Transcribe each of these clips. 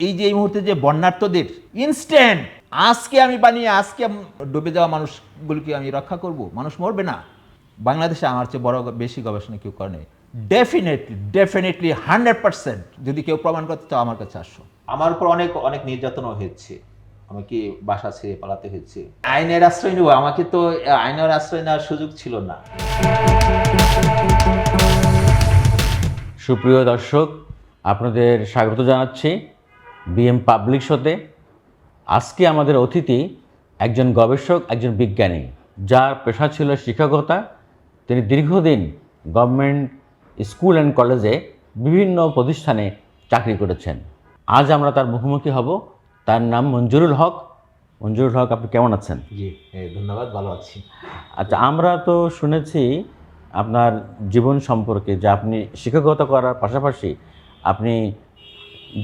এই যে এই মুহূর্তে যে বন্যার্তদের ইনস্ট্যান্ট আজকে আমি বানিয়ে আজকে ডুবে যাওয়া মানুষগুলোকে আমি রক্ষা করব, মানুষ মরবে না। বাংলাদেশে আমার চেয়ে বড় বেশি গবেষণা কেউ করে নাই। ডেফিনেটলি 100%। যদি কেউ প্রমাণ করতে চাও আমার কাছে আসো। আমার উপর অনেক অনেক নির্যাতনও হয়েছে, আমাকে বাসা ছেড়ে পালাতে হয়েছে। আইনের আশ্রয় নেব, আমাকে তো আইনের আশ্রয় নেওয়ার সুযোগ ছিল না। সুপ্রিয় দর্শক, আপনাদের স্বাগত জানাচ্ছি বিএম পাবলিক শোতে। আজকে আমাদের অতিথি একজন গবেষক, একজন বিজ্ঞানী, যার পেশা ছিল শিক্ষকতা। তিনি দীর্ঘদিন গভর্নমেন্ট স্কুল অ্যান্ড কলেজে বিভিন্ন প্রতিষ্ঠানে চাকরি করেছেন। আজ আমরা তার মুখোমুখি হব। তার নাম মঞ্জুরুল হক। মঞ্জুরুল হক, আপনি কেমন আছেন? জি ধন্যবাদ, ভালো আছি। আচ্ছা, আমরা তো শুনেছি আপনার জীবন সম্পর্কে যে আপনি শিক্ষকতা করার পাশাপাশি আপনি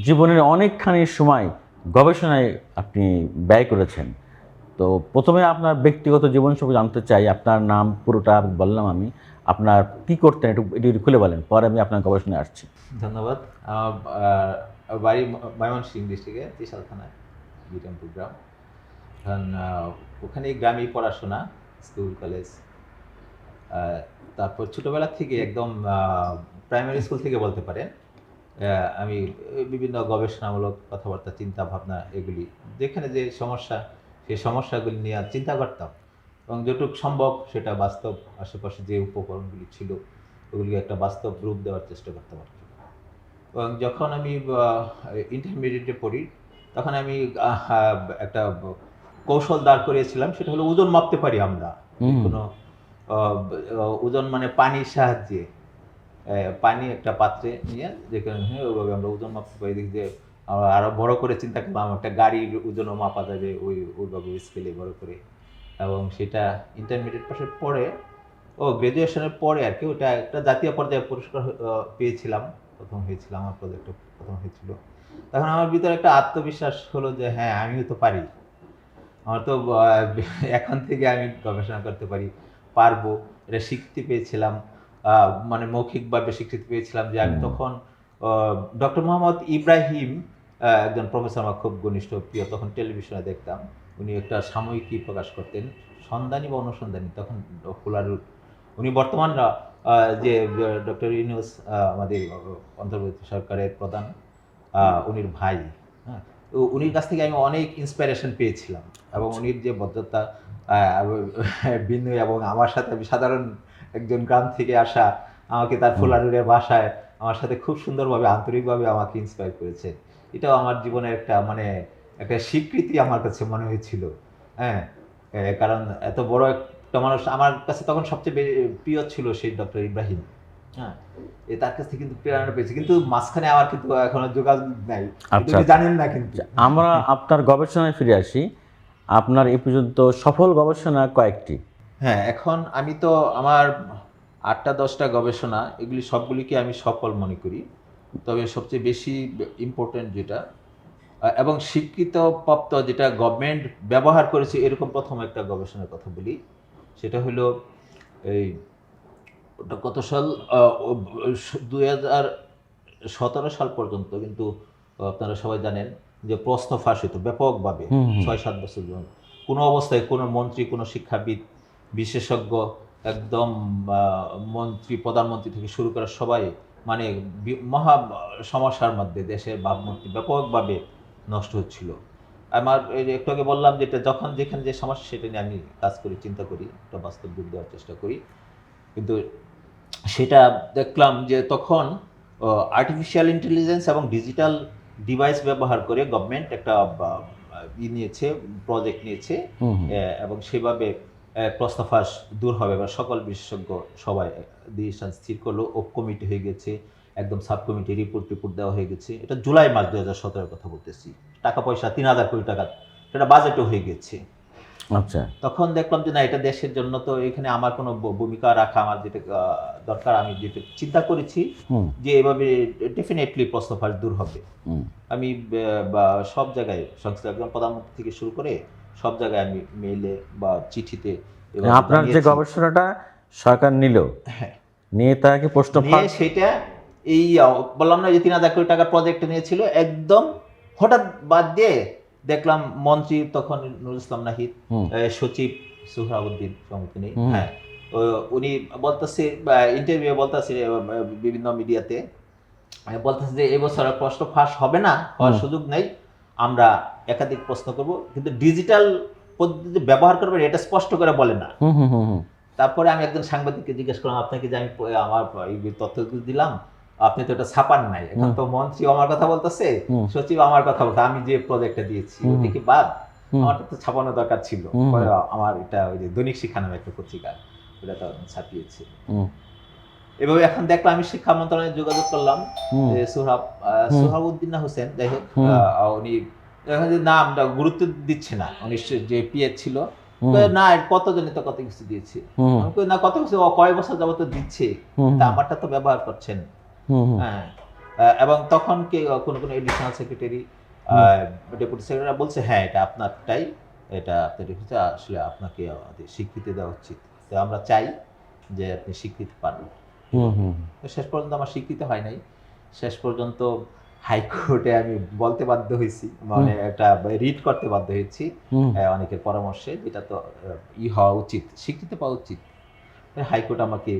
জীবনের অনেকখানি সময় গবেষণায় আপনি ব্যয় করেছেন। তো প্রথমে আপনার ব্যক্তিগত জীবন সম্পর্কে জানতে চাই। আপনার নাম পুরোটা বললাম আমি, আপনার কী করতেন একটু খুলে বলেন, পরে আমি আপনার গবেষণায় আসছি। ধন্যবাদ। আমার বাড়ি ময়মনসিংহ ডিস্ট্রিক্টে ত্রিশাল থানায়, বিরামপুর গ্রাম। এখন ওখানে গ্রামেই পড়াশোনা, স্কুল কলেজ। তারপর ছোটোবেলা থেকে একদম প্রাইমারি স্কুল থেকে বলতে পারেন আমি বিভিন্ন গবেষণামূলক কথাবার্তা, চিন্তা ভাবনা, এগুলি যেখানে যে সমস্যা, সেই সমস্যাগুলি নিয়ে চিন্তা করতাম এবং যেটুকু সম্ভব সেটা বাস্তব, আশেপাশে যে উপকরণগুলি ছিল ওগুলিকে একটা বাস্তব রূপ দেওয়ার চেষ্টা করতাম আর কি। এবং যখন আমি ইন্টারমিডিয়েটে পড়ি তখন আমি একটা কৌশল দাঁড় করিয়েছিলাম, সেটা হলো ওজন মাপতে পারি আমরা। কোনো ওজন মানে পানির সাহায্যে, পানি একটা পাত্রে নিয়ে যেখানে ওইভাবে আমরা ওজন মাপতে পারি। দেখি যে আমরা আরও বড় করে চিন্তা করলাম, একটা গাড়ির ওজনও মাপা যাবে ওইভাবে স্কেলে বড় করে। এবং সেটা ইন্টারমিডিয়েট পাশের পরে গ্র্যাজুয়েশনের পরে আর কি, ওটা একটা জাতীয় পর্যায়ে পুরস্কার পেয়েছিলাম, প্রথম হয়েছিলাম, আমার প্রজেক্টটা প্রথম হয়েছিল। তখন আমার ভিতরে একটা আত্মবিশ্বাস হলো যে হ্যাঁ, আমিও তো পারি, আমার তো এখন থেকে আমি গবেষণা করতে পারবো। এটা স্বীকৃতি পেয়েছিলাম, মানে মৌখিকভাবে স্বীকৃতি পেয়েছিলাম যে আমি তখন ডক্টর মোহাম্মদ ইব্রাহিম, একজন প্রফেসর, আমার খুব ঘনিষ্ঠ প্রিয়, তখন টেলিভিশনে দেখতাম। উনি একটা সাময়িকী প্রকাশ করতেন, সন্ধানী বা অনুসন্ধানী, তখন ফুলারুট। উনি বর্তমান যে ডক্টর ইউনূস, আমাদের অন্তর্বর্তী সরকারের প্রধান, উনির ভাই। হ্যাঁ, তো উনির কাছ থেকে আমি অনেক ইন্সপিরেশন পেয়েছিলাম। এবং উনির যে ভদ্রতা, বিনয়, এবং আমার সাথে, আমি সাধারণ একজন গ্রাম থেকে আসা, আমাকে তার ফুলারুটের ভাষায় আমার সাথে খুব সুন্দরভাবে, আন্তরিকভাবে আমাকে ইন্সপায়ার করেছে। এটাও আমার জীবনের একটা স্বীকৃতি আমার কাছে মনে হয়েছিল। হ্যাঁ, কারণ এত বড় একটা মানুষ আমার কাছে তখন সবচেয়ে প্রিয় ছিল সেই ডক্টর ইব্রাহিম। হ্যাঁ, তার কাছ থেকে কিন্তু প্রেরণা পেয়েছি, কিন্তু মাঝখানে আমার কিন্তু এখনো যোগাযোগ নাই, আচ্ছা, জানেন না। কিন্তু আমরা আপনার গবেষণায় ফিরে আসি। আপনার এ পর্যন্ত সফল গবেষণা কয়েকটি? হ্যাঁ, এখন আমি তো আমার 8টা-10টা গবেষণা, এগুলি সবগুলিকে আমি সফল মনে করি। তবে সবচেয়ে বেশি ইম্পর্টেন্ট যেটা এবং স্বীকৃতপ্রাপ্ত, যেটা গভর্নমেন্ট ব্যবহার করেছে, এরকম প্রথম একটা গবেষণার কথা বলি। সেটা হলো এই, ওটা কত সাল, 2017 সাল পর্যন্ত কিন্তু আপনারা সবাই জানেন যে প্রশ্ন ফাঁস হতো ব্যাপকভাবে 6-7 বছর ধরে। কোনো অবস্থায় কোনো মন্ত্রী, কোনো শিক্ষাবিদ, বিশেষজ্ঞ, একদম মন্ত্রী, প্রধানমন্ত্রী থেকে শুরু করে সবাই মানে মহা সমস্যার মধ্যে, দেশের ভাবমূর্তি ব্যাপকভাবে নষ্ট হচ্ছিল। আমার এই যে একটু আগে বললাম, যেটা যখন যেখানে যে সমস্যা, সেটা নিয়ে আমি কাজ করি, চিন্তা করি, একটা বাস্তব রূপ দেওয়ার চেষ্টা করি। কিন্তু সেটা দেখলাম যে তখন আর্টিফিশিয়াল ইন্টেলিজেন্স এবং ডিজিটাল ডিভাইস ব্যবহার করে গভর্নমেন্ট একটা নিয়েছে, প্রজেক্ট নিয়েছে, এবং সেভাবে প্রশ্ন ফাঁস দূর হবে বা সকল বিশেষজ্ঞ সবাই ডিসিশন স্থির করলো, কমিটি হয়ে গেছে, একদম সাব কমিটি, রিপোর্ট দেওয়া হয়ে গেছে। এটা জুলাই মাস 2017 কথা বলতেছি। টাকা পয়সা 3000 কোটি টাকা, সেটা বাজেটও হয়ে গেছে। আচ্ছা, তখন দেখলাম যে না, এটা দেশের জন্য, তো এখানে আমার কোনো ভূমিকা রাখা, আমার যেটা দরকার, আমি যেটা চিন্তা করেছি যে এভাবে ডেফিনেটলি প্রশ্ন ফাঁস দূর হবে। আমি সব জায়গায় সংস্থা, একদম প্রধানমন্ত্রী থেকে শুরু করে সব জায়গায় আমি মেইলে বা চিঠিতে আপনার যে গবেষণাটা সরকার নিল, হ্যাঁ, নিয়ে তাকে প্রশ্ন নিয়ে সেটা এই বললাম না যে 3000 কোটি টাকার প্রজেক্ট নিয়েছিল, একদম হঠাৎ বাদ দিয়ে দেখলাম মন্ত্রী তখন নুরুল ইসলাম নাহিদ, হুম। সচিব সুহরাউদ্দিন সম্মুখীন, হুম। হ্যাঁ, উনি বলতেছে ইন্টারভিউ বলতেছে বিভিন্ন মিডিয়াতে বলতেছে যে এবছর প্রশ্ন ফাঁস হবে না, হওয়ার সুযোগ নেই, আমরা একাধিক প্রশ্ন করব, কিন্তু ডিজিটাল পদ্ধতি ব্যবহার করবেন এটা স্পষ্ট করে বলে না। হুম হুম হুম হুম। তারপরে আমি একজন সাংবাদিককে জিজ্ঞেস করলাম, আপনাকে যে আমি আমার এই তথ্যগুলো দিলাম, আপনি তো এটা ছাপান নাই, এখন তো মন্ত্রী আমার কথা বলতেছে, হুম। সচিব আমার কথা বলতে, আমি যে প্রজেক্টটা দিয়েছি হুম। ওটা কি বাদ? হুম। আমারটা তো ছাপানো দরকার ছিল। হুম। পরে আমার এটা ওই যে দৈনিক শিক্ষা নামে একটা পত্রিকা, ওটা তো ছাপিয়েছে। হুম। এভাবে এখন দেখলাম, আমি শিক্ষা মন্ত্রণালয়ে যোগাযোগ করলাম, হুম। হুম। সোহরাবউদ্দিন না হোসেন, যাই হোক, হুম। উনি এখন যে নামটা গুরুত্ব দিচ্ছে না, উনি যে পিএ ছিল, হুম। না কতজনে তো কত কিছু দিয়েছে। হুম। আমি কই, না কত কিছু কয় বছর যাবত দিচ্ছে, হুম। তা আমারটা তো ব্যবহার করছেন। হুম। হুম। হ্যাঁ, এবং তখন কে কোন এডিশনাল সেক্রেটারি, ডেপুটি সেক্রেটারি বলছে, হ্যাঁ এটা আপনারটাই, এটা আপনি রেখেছে, আসলে আপনাকে স্বীকৃতি দেওয়া উচিত, তো আমরা চাই যে আপনি স্বীকৃতি পান। হুম। হুম। তো শেষ পর্যন্ত আমার স্বীকৃতি হয় নাই। শেষ পর্যন্ত হাইকোর্টে আমি বলতে বাধ্য হয়েছি, মানে একটা রিট করতে বাধ্য হয়েছি, হুম। অনেকের পরামর্শে, যেটা তো হওয়া উচিত, স্বীকৃতি পাওয়া উচিত। হাইকোর্ট আমাকে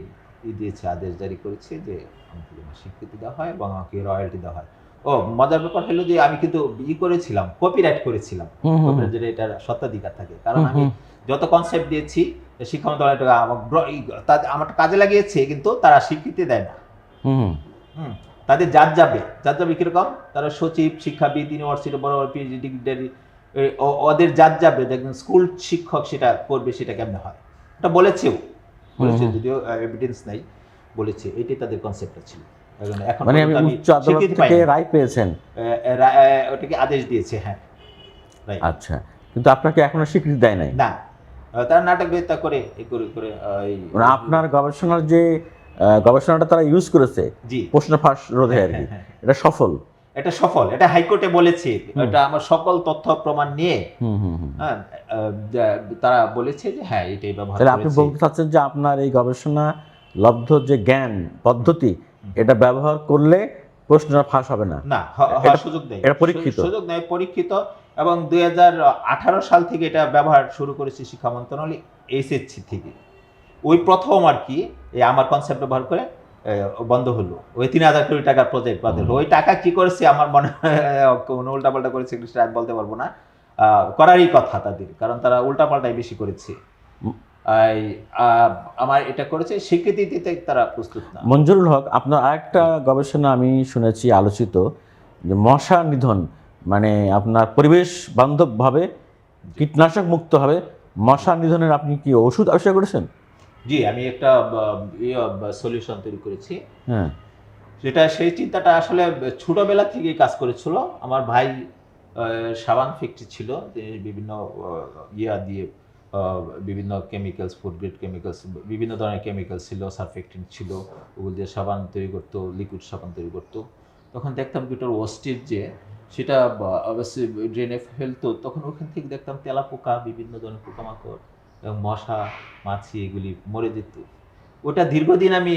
দিয়েছে, আদেশ জারি করেছে যে আমাকে যেন স্বীকৃতি দেওয়া হয় এবং আমাকে রয়্যালটি দেওয়া হয়। ও মজার ব্যাপার হলো যে আমি কিন্তু করেছিলাম, কপিরাইট করেছিলাম। হুম। হুম। কপিরাইট যেটা, এটার স্বত্বাধিকার থাকে। কারণ হুম। আমি হুম। যত কনসেপ্ট দিয়েছি শিক্ষা মন্ত্রণালয় আমারটা কাজে লাগিয়েছে, কিন্তু তারা স্বীকৃতি দেয় না। হুম। হুম, তাদের জাত যাবে কিরকম, তারা সচিব, শিক্ষাবিদ, ইউনিভার্সিটি বড় বড় পিএইচডি ডিগ্রি, ওদের জাত যাবে, দেখবেন স্কুল শিক্ষক সেটা করবে, সেটা কেমনে হয়, এটা বলেছেও, যদিও এভিডেন্স নাই, বলেছে এটাই তাদের কনসেপ্টটা ছিল। এখন মানে আমি পর্যন্ত আমি উচ্চ আদালত স্বীকৃতি থেকে পাইনি। রায় পেয়েছেন। ওটাকে আদেশ দিয়েছে, হ্যাঁ, রাইট। আচ্ছা, কিন্তু আপনাকে এখনো স্বীকৃতি দেয় নাই। না, তারা নাটকীয়তা করে করে মানে আপনার গবেষণার যে গবেষণাটা তারা ইউজ করেছে জি, প্রশ্ন ফাঁস রোধে আর কি, হ্যাঁ, এটা সফল। এটা সফল, এটা হাইকোর্টে বলেছে, এটা আমার সকল তথ্য প্রমাণ নিয়ে, হুম হুম হুম। হ্যাঁ, তারা বলেছে যে হ্যাঁ এটাই ব্যবহার তাহলে আপনি করেছে। বলতে চাচ্ছেন যে আপনার এই গবেষণা লব্ধ যে জ্ঞান পদ্ধতি, এটা ব্যবহার করলে প্রশ্নটা ফাঁস হবে না। না, হওয়ার সুযোগ নেই, এটা পরীক্ষিত। সুযোগ নেই, পরীক্ষিত, এবং 2018 সাল থেকে এটা ব্যবহার শুরু করেছে শিক্ষা মন্ত্রণালয়, এসএসসি থেকে। ওই প্রথম আর কি এই আমার কনসেপ্ট ব্যবহার করে বন্ধ হলো, ওই 3000 কোটি টাকার প্রজেক্ট বাদ হলো। ওই টাকা কি করেছে আমার মনে হয় কোনো উল্টাপাল্টা করেছে সেটা আমি বলতে পারবো না, করারই কথা তাদের, কারণ তারা উল্টাপাল্টাই বেশি করেছে। আমার এটা করেছে, স্বীকৃতি দিতে তারা প্রস্তুত না। মঞ্জুরুল হক, আপনার আরেকটা গবেষণা আমি শুনেছি আলোচিত, যে মশা নিধন, মানে আপনার পরিবেশ বান্ধবভাবে কীটনাশক মুক্তভাবে মশা নিধনের আপনি কি ওষুধ আবিষ্কার করেছেন? জি, আমি একটা সলিউশন তৈরি করেছি। হ্যাঁ। সেই চিন্তাটা আসলে ছোটবেলা থেকেই কাজ করেছিল। আমার ভাই সাবান ফ্যাক্টরি ছিল, তিনি বিভিন্ন দিয়ে বিভিন্ন কেমিক্যালস, ফুড গ্রেড কেমিক্যালস, বিভিন্ন ধরনের কেমিক্যালস ছিল, সারফেক্টেন্ট ছিল, ওগুলো দিয়ে সাবান তৈরি করতো, লিকুইড সাবান তৈরি করতো। তখন দেখতাম দুটোর ওয়েস্টেজ যে সেটা অবশ্যই ড্রেনে ফেলতো, তখন ওখান থেকে দেখতাম তেলাপোকা, বিভিন্ন ধরনের পোকামাকড় এবং মশা, মাছি এগুলি মরে যেত। ওটা দীর্ঘদিন আমি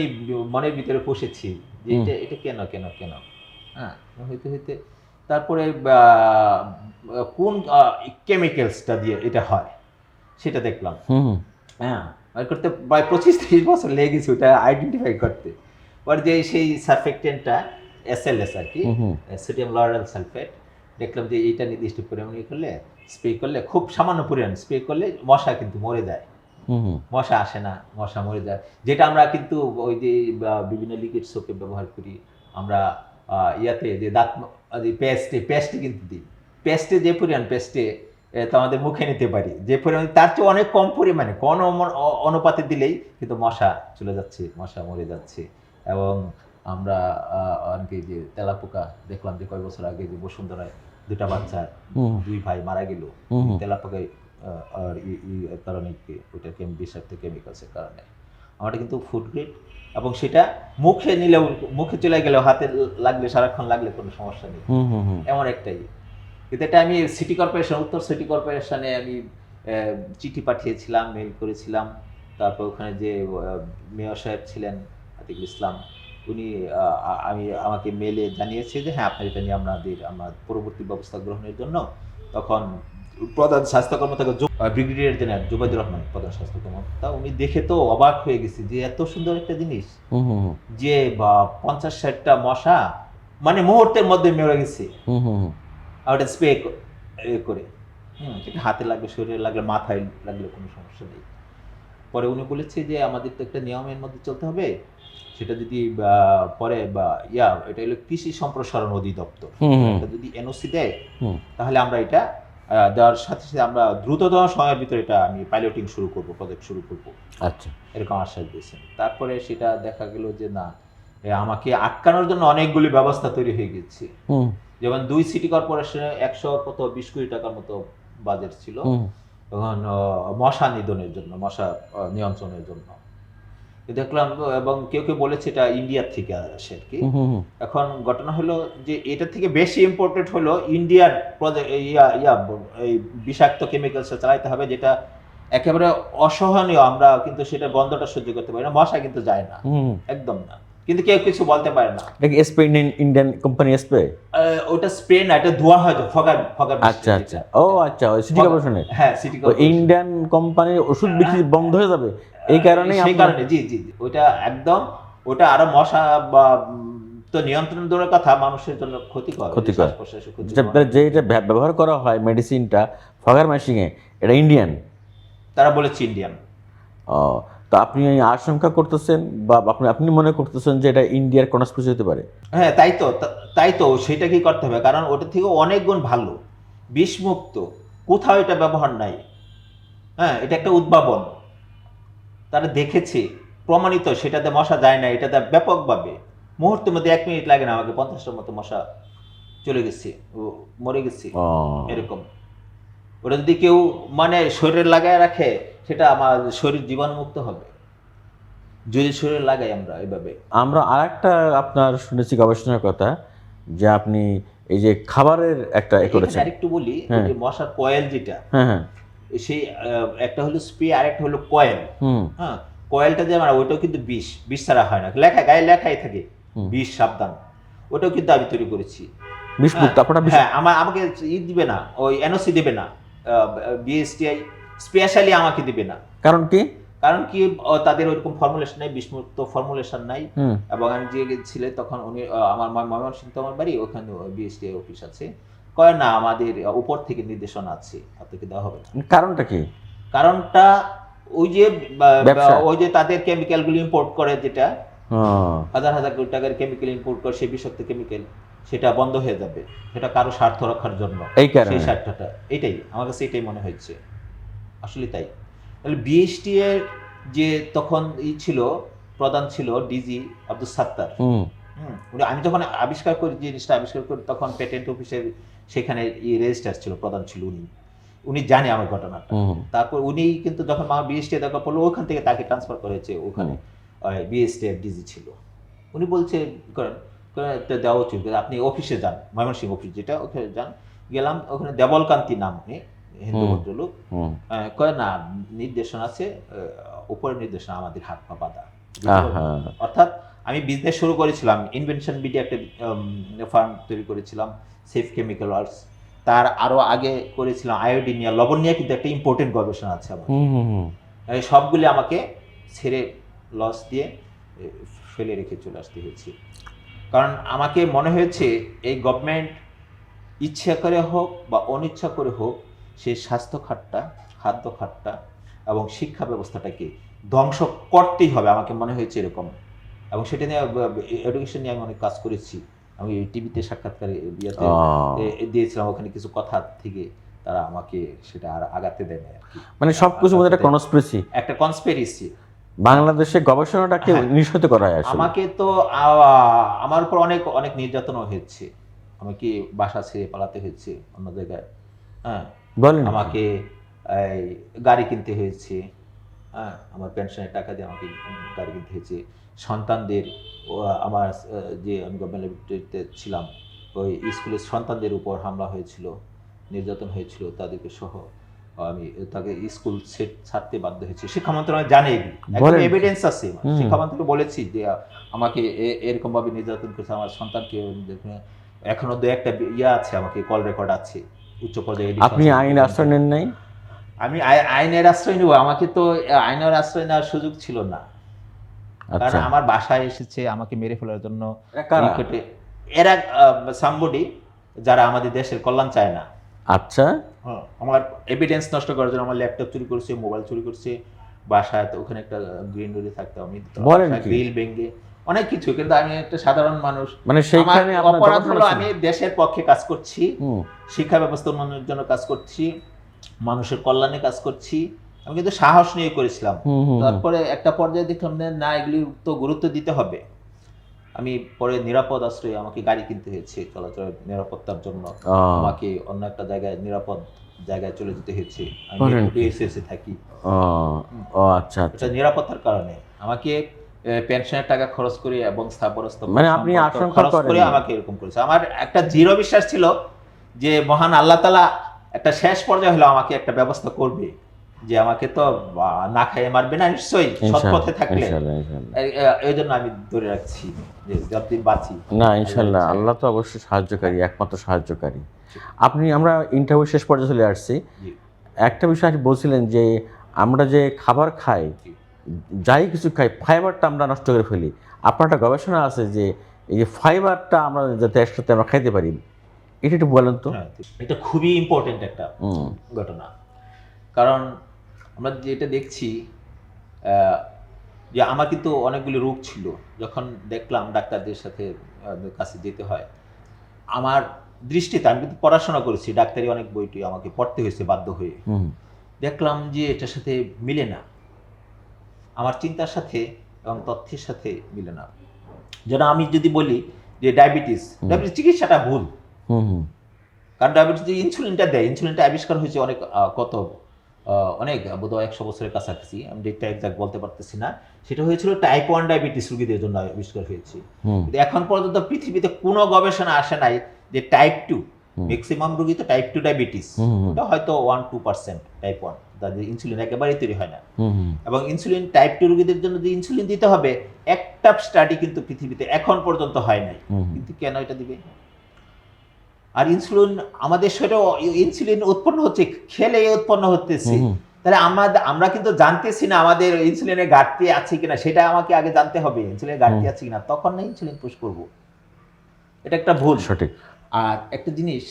মনের ভিতরে পুষেছি যে এটা এটা কেন কেন কেন, হ্যাঁ, হইতে হইতে তারপরে কোন কেমিক্যালসটা দিয়ে এটা হয় সেটা দেখলাম। হুম। হ্যাঁ, আর করতে প্রায় 25-30 বছর লেগে গেছে ওটা আইডেন্টিফাই করতে। পরে যে সেই সারফেক্টেন্টটা এসএলএস আর কি, হুম। সোডিয়াম লরেল সালফেট, দেখলাম যে এইটা নির্দিষ্ট পরিমাণে করলে, স্প্রে করলে, খুব সামান্য পরিমাণ স্প্রে করলে মশা কিন্তু মরে যায়, হুম। মশা আসে না, মশা মরে যায়। যেটা আমরা কিন্তু ওই যে বিভিন্ন লিকুইড সোপে ব্যবহার করি আমরা, ইয়াতে যে দাঁত পেস্টে কিন্তু দিই, পেস্টে যে পরিমাণ পেস্টে তো আমাদের মুখে নিতে পারি, যে পরিমাণ তার চেয়ে অনেক কম পরিমাণে কোন অনুপাতে দিলেই কিন্তু মশা চলে যাচ্ছে, মশা মরে যাচ্ছে। এবং আমরা অনেকে যে তেলাপোকা দেখলাম যে কয়েক বছর আগে যে বসুন্ধরায় 2টা বাচ্চা, 2 ভাই মারা গেল তেলাপোকায়, আর কারণে ওটা বিষাক্ত কেমিক্যালসের কারণে। আমারটা কিন্তু ফুড গ্রেড, এবং সেটা মুখে নিলেও, মুখে চলে গেলেও, হাতে লাগলে, সারাক্ষণ লাগলে কোনো সমস্যা নেই, এমন একটাই। কিন্তু এটা আমি সিটি কর্পোরেশন, উত্তর সিটি কর্পোরেশনে আমি চিঠি পাঠিয়েছিলাম, মেইল করেছিলাম। তারপর ওখানে যে মেয়র সাহেব ছিলেন আতিকুল ইসলাম, উনি আমাকে মেলে জানিয়েছে যে হ্যাঁ আপনার এটা নিয়ে আমরা পরবর্তী ব্যবস্থা গ্রহণের জন্য তখন প্রধান স্বাস্থ্য কর্মকর্তা ব্রিগেডিয়ার জেনারেল জুবাইদুর রহমান প্রধান স্বাস্থ্য কর্মকর্তা, উনি দেখে তো অবাক হয়ে গেছে যে এত সুন্দর একটা জিনিস হুম হুম যে 50-60টা মশা মানে মুহূর্তের মধ্যে মরে গেছে। হুম হুম আর ওটা স্প্রে করে এটা হাতে লাগলে, শরীরে লাগলে, মাথায় লাগলে কোনো সমস্যা নেই। পরে উনি বলেছে যে আমাদের তো একটা নিয়মের মধ্যে চলতে হবে, সেটা যদি পরে এটা হলো কৃষি সম্প্রসারণ অধিদপ্তর এটা যদি এনওসি দেয় তাহলে আমরা এটা দেওয়ার সাথে সাথে আমরা দ্রুততম সময়ের ভিতরে এটা আমি পাইলটিং শুরু করব, প্রজেক্ট শুরু করব, আচ্ছা এরকম আশ্বাস দিয়েছেন। তারপরে সেটা দেখা গেল যে না, আমাকে আটকানোর জন্য অনেকগুলি ব্যবস্থা তৈরি হয়ে গেছে। যেমন 2 সিটি কর্পোরেশনে 120 কোটি টাকার মতো বাজেট ছিল তখন মশা নিধনের জন্য, মশা নিয়ন্ত্রণের জন্য দেখলাম। এবং কেউ কেউ বলেছে এটা ইন্ডিয়ার থেকে আসে আর কি। এখন ঘটনা হলো যে এটা থেকে বেশি ইম্পর্টেন্ট হলো ইন্ডিয়ার এই বিষাক্ত কেমিক্যালস চালাইতে হবে, যেটা একেবারে অসহনীয়। আমরা কিন্তু সেটা বন্ধটা সহ্য করতে পারি না, মশা কিন্তু যায় না, একদম না, কিন্তু কেউ কিছু বলতে পারে না। স্প্রে ইন্ডিয়ান কোম্পানি স্প্রে, ওটা স্প্রে না, এটা ধোয়া হয় ফগার। আচ্ছা আচ্ছা, ও আচ্ছা, ওই সিটি কর্পোরেশনের, হ্যাঁ সিটি কর্পোরেশন। ইন্ডিয়ান কোম্পানির ওষুধ বিক্রি বন্ধ হয়ে যাবে এই কারণে, সেই কারণে জি জি ওটা একদম, ওটা আরো মশা বা তো নিয়ন্ত্রণ দূরের কথা, মানুষের জন্য ক্ষতিকর। যেটা ব্যবহার করা হয় মেডিসিনটা ফগার মেশিনে, এটা ইন্ডিয়ান, তারা বলেছে ইন্ডিয়ান। ও, তো আপনি আশঙ্কা করতেছেন বা আপনি মনে করতেছেন যে এটা ইন্ডিয়ার কনস্পিরেসি হতে পারে? হ্যাঁ তাই তো সেটা কি করতে হবে, কারণ ওটা থেকে অনেক গুণ ভালো, বিষমুক্ত, কোথাও এটা ব্যবহার নাই। হ্যাঁ, এটা একটা উদ্ভাবন, তারা দেখেছে, প্রমাণিত, সেটাতে মশা যায় না, এটাতে ব্যাপকভাবে মুহূর্তের মধ্যে 1 মিনিট লাগে না, আমাকে 50টার মতো মশা চলে গেছে, মরে গেছে এরকম। ওটা যদি কেউ মানে শরীরে লাগায় রাখে, সেটা আমার শরীর জীবাণুমুক্ত হবে যদি শরীরে লাগাই আমরা এভাবে। আমরা আরেকটা আপনার শুনেছি গবেষণার কথা, যে আপনি এই যে খাবারের একটা করেছেন। আরেকটু বলি, যে মশার কয়েল যেটা, হ্যাঁ সেই একটা হলো স্প্রে আর একটা হলো কয়েল। হ্যাঁ, কয়েলটা যে আমার ওইটাও কিন্তু বিষ ছাড়া হয় না, গায়ে লেখাই থাকে বিষ সাবধান, ওটাও কিন্তু আমি তৈরি করেছি বিষমুক্ত। হ্যাঁ, আমাকে দিবে না, ওই এনওসি দিবে না, বিএসটিআই স্পেশালি আমাকে দিবে না। কারণ কি? তাদের ওইরকম ফর্মুলেশন নাই, বিষমুক্ত ফর্মুলেশন নাই। এবং আমি যে ছিলেন তখন উনি, আমার ময়মনসিংহ আমার বাড়ি, ওখানে বিএসটিআই অফিস আছে, কয় না আমাদের উপর থেকে নির্দেশনা আছে, আপনাকে দেওয়া হবে না। কারণটা কি? কারণটা ওই যে তাদের কেমিক্যাল গুলো ইম্পোর্ট করে, যেটা হাজার কোটি টাকার কেমিক্যাল ইম্পোর্ট করে, সেই বিষাক্ত কেমিক্যাল, সেটা বন্ধ হয়ে যাবে, সেটা কারো স্বার্থ রক্ষার জন্য, সেই স্বার্থটা এটাই আমার কাছে, এটাই মনে হয়েছে আসলে তাই। তাহলে বিএসটি এর যে তখন ছিল, প্রধান ছিল ডিজি আব্দুল সাত্তার। আমি যখন জিনিসটা আবিষ্কার করি তখন পেটেন্ট অফিসের সেখানে রেজিস্ট্রার ছিল, প্রধান ছিল উনি জানে আমার ঘটনাটা। তারপর উনি কিন্তু যখন আমার বিএসটি দেখা পড়লো, ওখান থেকে তাকে ট্রান্সফার করেছে, ওখানে বিএসটি এর ডিজি ছিল। উনি বলছে দেওয়া উচিত, আপনি অফিসে যান, ময়মনসিংহ অফিস যেটা, ওখানে যান। গেলাম, ওখানে দেবলকান্তি নাম, হিন্দু ভদ্রলোক, কয় না নির্দেশনা আছে, উপরের নির্দেশনা, আমাদের হাত পা বাঁধা। অর্থাৎ আমি বিজনেস শুরু করেছিলাম, ইনভেনশন বিডি একটা ফার্ম তৈরি করেছিলাম, সেফ কেমিক্যাল ওয়ার্কস। তার আরো আগে করেছিলাম আয়োডিন নিয়ে, লবণ নিয়ে কিন্তু একটা ইম্পর্টেন্ট গবেষণা আছে আমার। সবগুলি আমাকে ছেড়ে লস দিয়ে ফেলে রেখে চলে আসতে হয়েছে, কারণ আমাকে মনে হয়েছে এই গভর্নমেন্ট ইচ্ছা করে হোক বা অনিচ্ছা করে হোক, সেই স্বাস্থ্য খাতটা, খাদ্য খাতটা এবং শিক্ষা ব্যবস্থাটাকে ধ্বংস করতেই হবে, আমাকে মনে হয়েছে এরকম। এবং সেটা নিয়ে, এডুকেশন নিয়ে আমি অনেক কাজ করেছি। আমি টিভিতে সাক্ষাৎকারে দিয়েছিলাম, ওখানে কিছু কথা থেকে তারা আমাকে সেটা আর আগাতে দেয় না আর কি। মানে সবকিছু মধ্যে একটা কনস্পিরেসি বাংলাদেশে গবেষণাটাকে নিশ্চিত করা হয়। আমাকে তো আমার উপর অনেক অনেক নির্যাতনও হয়েছে, আমাকে বাসা ছেড়ে পালাতে হয়েছে অন্য জায়গায়। হ্যাঁ, আমাকে গাড়ি কিনতে হয়েছে, হ্যাঁ, আমার পেনশনের টাকা দিয়ে আমাকে গাড়ি কিনতে হয়েছে। সন্তানদের, আমার যে আমি গভর্নমেন্টে ছিলাম, ওই স্কুলের সন্তানদের উপর হামলা হয়েছিল, নির্যাতন হয়েছিল তাদেরকে সহ। আমি তাকে স্কুল ছাড়তে বাধ্য হয়েছি। শিক্ষা মন্ত্রণালয় জানে এগুলি, বলেন কি? এভিডেন্স আছে। শিক্ষা মন্ত্রণালয় বলেছি যে আমাকে এরকম ভাবে নির্যাতন করেছে, আমার সন্তানকে এখনো দু একটা ইয়ে আছে, আমাকে কল রেকর্ড আছে উচ্চ পর্যায়ে। আপনি আইন আশ্রয় নেন নাই? আমি আইনের আশ্রয় নেব, আমাকে তো আইনের আশ্রয় নেওয়ার সুযোগ ছিল না। কারণ আচ্ছা, আমার বাসায় এসেছে আমাকে মেরে ফেলার জন্য। এরা কারা? এরা সামবডি যারা আমাদের দেশের কল্যাণ চায় না। আচ্ছা, আমার এভিডেন্স নষ্ট করার জন্য আমার ল্যাপটপ চুরি করছে, মোবাইল চুরি করছে, বাসায় তো ওখানে একটা গ্রিন রোডে থাকতাম আমি, বলেন কি? গ্রিল ভেঙে অনেক কিছু। কিন্তু আমি একটা সাধারণ মানুষ, মানে সেইখানে আমার আপনার অপরাধ যতটা হলো ছিল। আমি দেশের পক্ষে কাজ করছি, হুম, শিক্ষা ব্যবস্থা উন্নয়নের জন্য কাজ করছি, মানুষের কল্যাণে কাজ করছি। আমি কিন্তু সাহস নিয়ে করেছিলাম। হুম, হুম, হুম। তারপরে একটা পর্যায়ে দেখলাম যে না, এগুলি তো গুরুত্ব দিতে হবে। আমি পরে নিরাপদ আশ্রয়ে আমাকে গাড়ি কিনতে হয়েছে চলাচলের নিরাপত্তার জন্য। ও, আমাকে অন্য একটা জায়গায় নিরাপদ জায়গায় চলে যেতে হয়েছে। আমি বলেন কি? ডিএসএসে থাকি। ও, ও আচ্ছা আচ্ছা। এটা নিরাপত্তার কারণে আমাকে পেনশনের টাকা খরচ করে এবং স্থাবরস্থ মানে আপনি সম্পদ আশঙ্কা খরচ করে করেননি? আমাকে এরকম করেছে। আমার একটা দৃঢ় বিশ্বাস ছিল যে মহান আল্লাহ তাআলা একটা শেষ পর্যায়ে হলো আমাকে একটা ব্যবস্থা করবে, যে আমাকে তো না খাইয়ে মারবে না নিশ্চয়ই, সৎ ইনশাল্লাহ, পথে থাকলে। ইনশাল্লাহ, ইনশাল্লাহ। এই জন্য আমি ধরে রাখছি যে যতদিন বাঁচি। না, ইনশাল্লাহ, আল্লাহ তো অবশ্যই সাহায্যকারী, একমাত্র সাহায্যকারী। আমরা ইন্টারভিউ শেষ পর্যায়ে চলে আসছি। জি, একটা বিষয় আপনি বলছিলেন যে আমরা যে খাবার খাই, জি। যাই কিছু খাই, ফাইবারটা আমরা নষ্ট করে ফেলি। আপনার একটা গবেষণা আছে যে এই যে ফাইবারটা আমরা যাতে একসাথে আমরা খাইতে পারি, এটা একটু বলেন তো। হ্যাঁ, এটা খুবই ইম্পর্টেন্ট একটা হুম, ঘটনা। কারণ আমরা যেটা দেখছি, আহ, যে আমার কিন্তু অনেকগুলো রোগ ছিল। যখন দেখলাম ডাক্তারদের সাথে কাছে যেতে হয়, আমার দৃষ্টিতে, আমি কিন্তু পড়াশোনা করেছি, ডাক্তারি অনেক বইটি আমাকে পড়তে হয়েছে বাধ্য হয়ে। হুম, দেখলাম যে এটার সাথে মিলে না, আমার চিন্তার সাথে এবং তথ্যের সাথে মিলে না। যেন আমি যদি বলি যে ডায়াবেটিস চিকিৎসাটা ভুল। হুম, হুম, কারণ ডায়াবেটিস যে ইনসুলিনটা দেয়, ইনসুলিনটা আবিষ্কার হয়েছে অনেক অনেক বোধহয় 100 বছরের কাছাকাছি, আমি ডেটটা এক্সাক্ট বলতে পারতেছি না। সেটা হয়েছিল টাইপ 1 ডায়াবেটিস রোগীদের জন্য আবিষ্কার হয়েছে। হুম, কিন্তু এখন পর্যন্ত পৃথিবীতে কোনো গবেষণা আসে নাই যে টাইপ 2, ম্যাক্সিমাম রোগী তো টাইপ 2 ডায়াবেটিস, ওটা হয়তো 1-2% টাইপ 1, তাদের ইনসুলিন একেবারেই তৈরি হয় না। হুম, হুম, এবং ইনসুলিন টাইপ 2 রোগীদের জন্য যে ইনসুলিন দিতে হবে, একটা স্টাডি কিন্তু পৃথিবীতে এখন পর্যন্ত হয় নাই। কিন্তু কেন এটা দিবে? আর ইনসুলিন আমাদের শরীরে ইনসুলিন উৎপন্ন হচ্ছে, খেলে উৎপন্ন হতেছে। তাহলে আমরা কিন্তু জানতেছি না আমাদের ইনসুলিনের ঘাটতি আছে কিনা, সেটা আমাকে আগে জানতে হবে ইনসুলিনের ঘাটতি আছে কিনা, তখন না ইনসুলিন পুশ করব। এটা একটা ভুল। সঠিক। আর একটা জিনিস,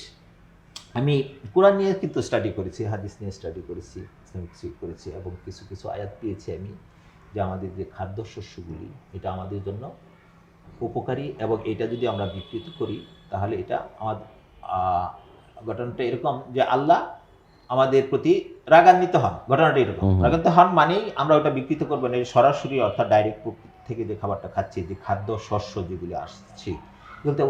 আমি কোরআন নিয়ে কিন্তু স্টাডি করেছি, হাদিস নিয়ে স্টাডি করেছি, ইসলামিক স্টাডি করেছি, এবং কিছু কিছু আয়াত পেয়েছি আমি যে আমাদের যে খাদ্যশস্যগুলি এটা আমাদের জন্য উপকারী, এবং এটা যদি আমরা বিকৃত করি তাহলে এটা আমাদের ঘটনাটা এরকম যে আল্লাহ আমাদের প্রতি রাগান্বিত হন। ঘটনাটা এরকম, রাগান্বিত হন মানেই আমরা ওটা বিকৃত করবো না, সরাসরি অর্থাৎ ডাইরেক্ট প্রকৃতি থেকে যে খাবারটা খাচ্ছি, যে খাদ্য শস্য যেগুলি আসছে এগুলো তো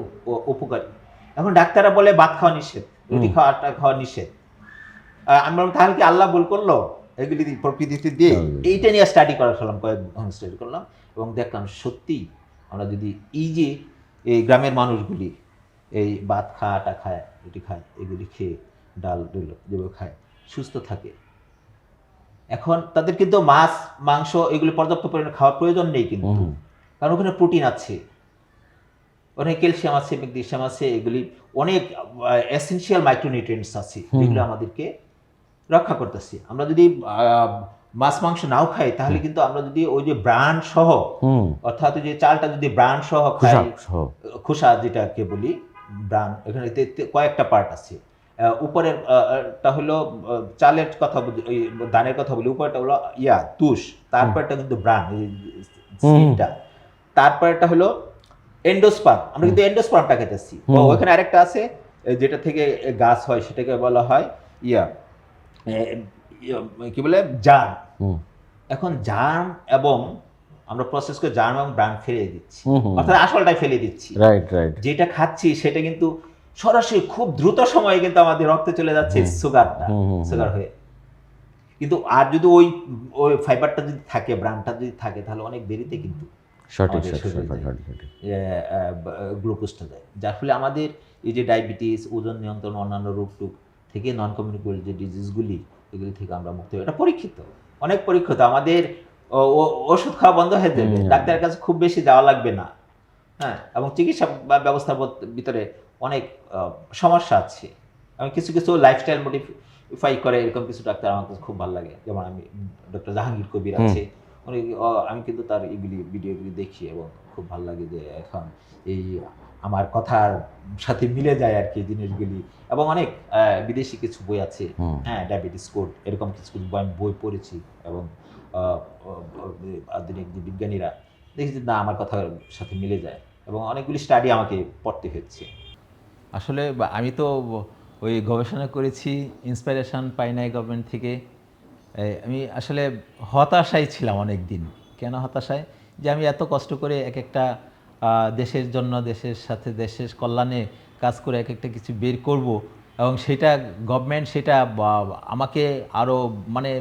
উপকারী। এখন ডাক্তাররা বলে ভাত খাওয়া নিষেধ, রুটি খাওয়া, আটা খাওয়া নিষেধ। আমরা তাহলে কি আল্লাহ ভুল করলো এগুলি প্রকৃতিতে দিয়ে? এইটা নিয়ে স্টাডি করা ফেলাম, কয়েক ঘন্টা স্টাডি করলাম এবং দেখলাম সত্যি আমরা যদি এই যে এই গ্রামের মানুষগুলি এই ভাত খায়, আটা খায়, রুটি খায়, এগুলি খেয়ে ডাল ডুল যেগুলো খায় সুস্থ থাকে, এখন তাদের কিন্তু মাছ মাংস এগুলি পর্যাপ্ত পরিমাণে খাওয়ার প্রয়োজন নেই কিন্তু, কারণ ওখানে প্রোটিন আছে, অনেক ক্যালসিয়াম আছে, ম্যাগনেসিয়াম আছে, এগুলি অনেক এসেনশিয়াল মাইক্রোনিউট্রিয়েন্টস আছে যেগুলো আমাদেরকে রক্ষা করতেছে। আমরা যদি মাছ মাংস নাও খাই তাহলে কিন্তু আমরা যদি ওই যে ব্রান্ড সহ, অর্থাৎ যে চালটা যদি ব্রান্ড সহ খাই, খোসা যেটাকে বলি ব্রান, এখানে কয়েকটা পার্ট আছে। উপরের টা হলো চালের কথা বলি, ওই ধানের কথা বলি, উপরেরটা হলো তুষ, তারপরটা কিন্তু ব্রান সিডটা, তারপরটা হলো এন্ডোস্পার্ম, আমরা কিন্তু এন্ডোস্পার্মটা খেতেছি। ওখানে আরেকটা আছে যেটা থেকে গাছ হয়, সেটাকে বলা হয় কি বলে জার্ম। এখন জার্ম এবং আমরা প্রসেস করে জার্ম এবং ব্রান ফেলে দিচ্ছি, অর্থাৎ আসলটাই ফেলে দিচ্ছি। যেটা খাচ্ছি সেটা কিন্তু সরাসরি খুব দ্রুত সময়ে কিন্তু আমাদের রক্তে চলে যাচ্ছে সুগার হয়ে। কিন্তু আর যদি ওই ফাইবারটা যদি থাকে, ব্রানটা যদি থাকে, তাহলে অনেক দেরিতে কিন্তু গ্লুকোজটা দেয়, যার ফলে আমাদের এই যে ডায়াবেটিস, ওজন নিয়ন্ত্রণ, অন্যান্য রোগ টুক থেকে নন কমিউনিকেবল যে ডিজিজগুলি এগুলি থেকে আমরা মুক্ত হই। এটা পরীক্ষিত, অনেক পরীক্ষিত। আমাদের ওষুধ খাওয়া বন্ধ হয়ে যাবে, ডাক্তারের কাছে খুব বেশি যাওয়া লাগবে না। হ্যাঁ, এবং চিকিৎসা ব্যবস্থার ভিতরে অনেক সমস্যা আছে। এবং কিছু কিছু লাইফস্টাইল মডিফাই করে এরকম কিছু ডাক্তার আমার কাছে খুব ভালো লাগে। যেমন আমি ডক্টর জাহাঙ্গীর কবির আছে, উনি আমি কিন্তু তার এগুলি ভিডিওগুলি দেখি এবং খুব ভালো লাগে যে এখন এই আমার কথার সাথে মিলে যায় আর কি জিনিসগুলি। এবং অনেক বিদেশি কিছু বই আছে, হ্যাঁ, ডায়াবেটিস কোড, এরকম কিছু কিছু আমি বই পড়েছি। এবং আধুনিক যে বিজ্ঞানীরা দেখেছি, না আমার কথার সাথে মিলে যায়, এবং অনেকগুলি স্টাডি আমাকে পড়তে হচ্ছে। আসলে আমি তো ওই গবেষণা করেছি, ইন্সপিরেশন পাই নাই গভর্নমেন্ট থেকে। আমি আসলে হতাশায় ছিলাম অনেক দিন। কেন হতাশায়? যে আমি এত কষ্ট করে এক একটা দেশের জন্য, দেশের সাথে দেশের কল্যাণে কাজ করে এক একটা কিছু বের করব, এবং সেটা গভর্নমেন্ট সেটা আমাকে আরও মানে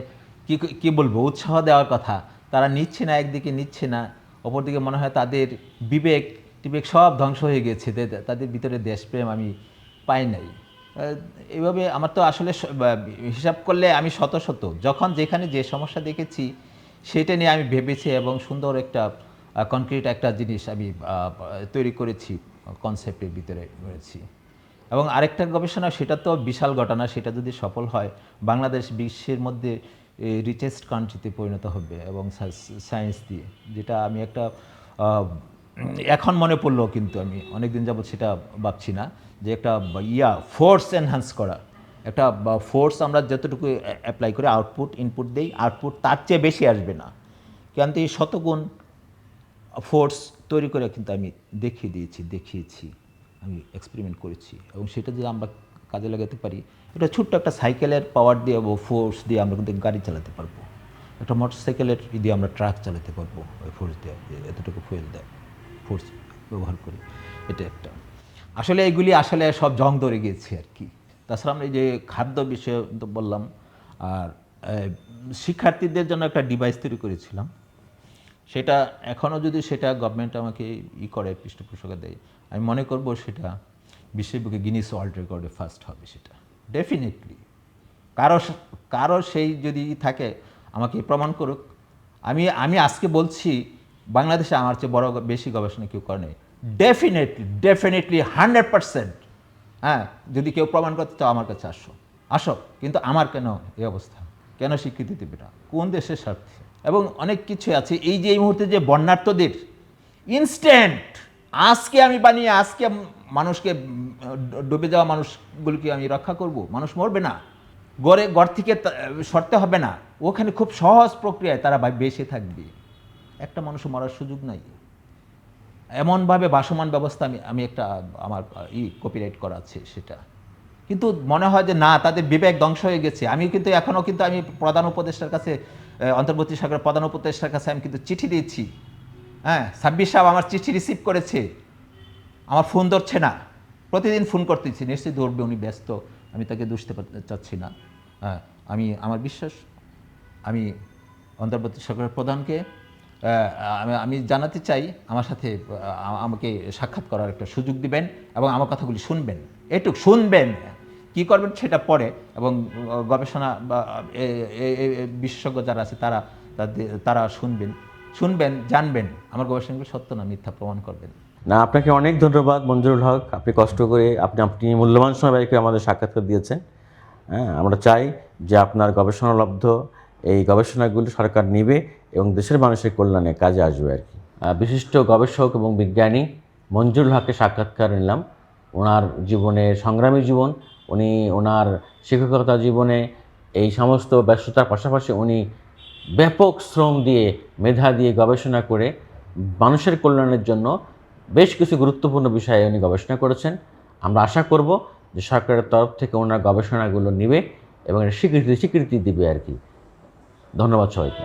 কি বলবো, উৎসাহ দেওয়ার কথা, তারা নিচ্ছে না, একদিকে নিচ্ছে না, অপরদিকে মনে হয় তাদের বিবেক টিবেক সব ধ্বংস হয়ে গেছে, তাদের ভিতরে দেশপ্রেম আমি পাই নাই। এইভাবে আমার তো আসলে হিসাব করলে আমি শত শত যখন যেখানে যে সমস্যা দেখেছি সেটা নিয়ে আমি ভেবেছি, এবং সুন্দর একটা কনক্রিট একটা জিনিস আমি তৈরি করেছি, কনসেপ্টের ভিতরে করেছি। এবং আরেকটা গবেষণা, সেটা তো বিশাল ঘটনা, সেটা যদি সফল হয় বাংলাদেশ বিশ্বের মধ্যে রিচেস্ট কান্ট্রিতে পরিণত হবে এবং সায়েন্স দিয়ে, যেটা আমি একটা এখন মনে পড়লো, কিন্তু আমি অনেকদিন যাবৎ সেটা ভাবছি না, যে একটা ফোর্স এনহ্যান্স করা, একটা ফোর্স আমরা যতটুকু অ্যাপ্লাই করে আউটপুট ইনপুট দেই, আউটপুট তার চেয়ে বেশি আসবে না, কিন্তু এই শতগুণ ফোর্স তৈরি করে কিন্তু আমি দেখিয়েছি, আমি এক্সপেরিমেন্ট করেছি। এবং সেটা যদি আমরা কাজে লাগাতে পারি, এটা ছোট্ট একটা সাইকেলের পাওয়ার দিয়ে বা ফোর্স দিয়ে আমরা কিন্তু গাড়ি চালাতে পারবো, একটা মোটর সাইকেলের দিয়ে আমরা ট্রাক চালাতে পারবো, ওই ফোর্স দিয়ে, এতটুকু ফুয়েল দেয়, ফোর্স ব্যবহার করি। এটা একটা আসলে এগুলি আসলে সব জং ধরে গিয়েছে আর কি। তাছাড়া আমরা এই যে খাদ্য বিষয়ে তো বললাম, আর শিক্ষার্থীদের জন্য একটা ডিভাইস তৈরি করেছিলাম, সেটা এখনও যদি সেটা গভর্নমেন্ট আমাকে করে পৃষ্ঠপোষকতা দেয়, আমি মনে করব সেটা বিশ্বের বুকে গিনিস ওয়ার্ল্ড রেকর্ডে ফার্স্ট হবে সেটা, ডেফিনেটলি। কারো সেই যদি থাকে আমাকে প্রমাণ করুক। আমি আজকে বলছি, বাংলাদেশে আমার চেয়ে বড় বেশি গবেষণা কেউ করে নাই, ডেফিনেটলি 100%। হ্যাঁ, যদি কেউ প্রমাণ করতে চাও আমার কাছে আসো, কিন্তু আমার কেন এই অবস্থা, কেন স্বীকৃতি দেবে না, কোন দেশের স্বার্থে? এবং অনেক কিছু আছে, এই যে এই মুহূর্তে যে বন্যার্থদের ইনস্ট্যান্ট আজকে আমি বানিয়ে আজকে মানুষকে ডুবে যাওয়া মানুষগুলোকে আমি রক্ষা করব, মানুষ মরবে না, ঘর থেকে সরতে হবে না, ওখানে খুব সহজ প্রক্রিয়ায় তারা বেঁচে থাকবে, একটা মানুষ মরার সুযোগ নাই, এমনভাবে ভাসমান ব্যবস্থা আমি একটা আমার কপিরাইট করা আছে সেটা। কিন্তু মনে হয় যে না, তাদের বিবেক ধ্বংস হয়ে গেছে। আমি কিন্তু এখনও কিন্তু আমি প্রধান উপদেষ্টার কাছে, অন্তর্বর্তী সরকারের প্রধান উপদেষ্টার কাছে আমি কিন্তু চিঠি দিয়েছি। হ্যাঁ, সাব্বির সাহেব আমার চিঠি রিসিভ করেছে, আমার ফোন ধরছে না, প্রতিদিন ফোন করতেছি, নিশ্চয়ই ধরবে, উনি ব্যস্ত, আমি তাকে দুষতে চাচ্ছি না। হ্যাঁ, আমার বিশ্বাস, আমি অন্তর্বর্তী সরকারের প্রধানকে আমি জানাতে চাই আমার সাথে আমাকে সাক্ষাৎ করার একটা সুযোগ দিবেন, এবং আমার কথাগুলি শুনবেন, এটুক শুনবেন, কি করবেন সেটা পরে, এবং গবেষণা বা বিশেষজ্ঞ যারা আছে তারা শুনবেন, জানবেন আমার গবেষণাগুলো সত্য না মিথ্যা প্রমাণ করবেন। না, আপনাকে অনেক ধন্যবাদ মঞ্জুরুল হক, আপনি কষ্ট করে আপনি মূল্যবান সময় ব্যয় করে আমাদের সাক্ষাৎকার দিয়েছেন। হ্যাঁ, আমরা চাই যে আপনার গবেষণালব্ধ এই গবেষণাগুলি সরকার নেবে এবং দেশের মানুষের কল্যাণে কাজে আসবে আর কি। বিশিষ্ট গবেষক এবং বিজ্ঞানী মঞ্জুরুল হকের সাক্ষাৎকার নিলাম। ওনার জীবনের সংগ্রামী জীবন, উনি ওনার শিক্ষকতা জীবনে এই সমস্ত ব্যস্ততার পাশাপাশি উনি ব্যাপক শ্রম দিয়ে, মেধা দিয়ে গবেষণা করে মানুষের কল্যাণের জন্য বেশ কিছু গুরুত্বপূর্ণ বিষয়ে উনি গবেষণা করেছেন। আমরা আশা করব যে সরকারের তরফ থেকে ওনার গবেষণাগুলো নেবে এবং স্বীকৃতি দিবে আর কি। ধন্যবাদ সবাইকে।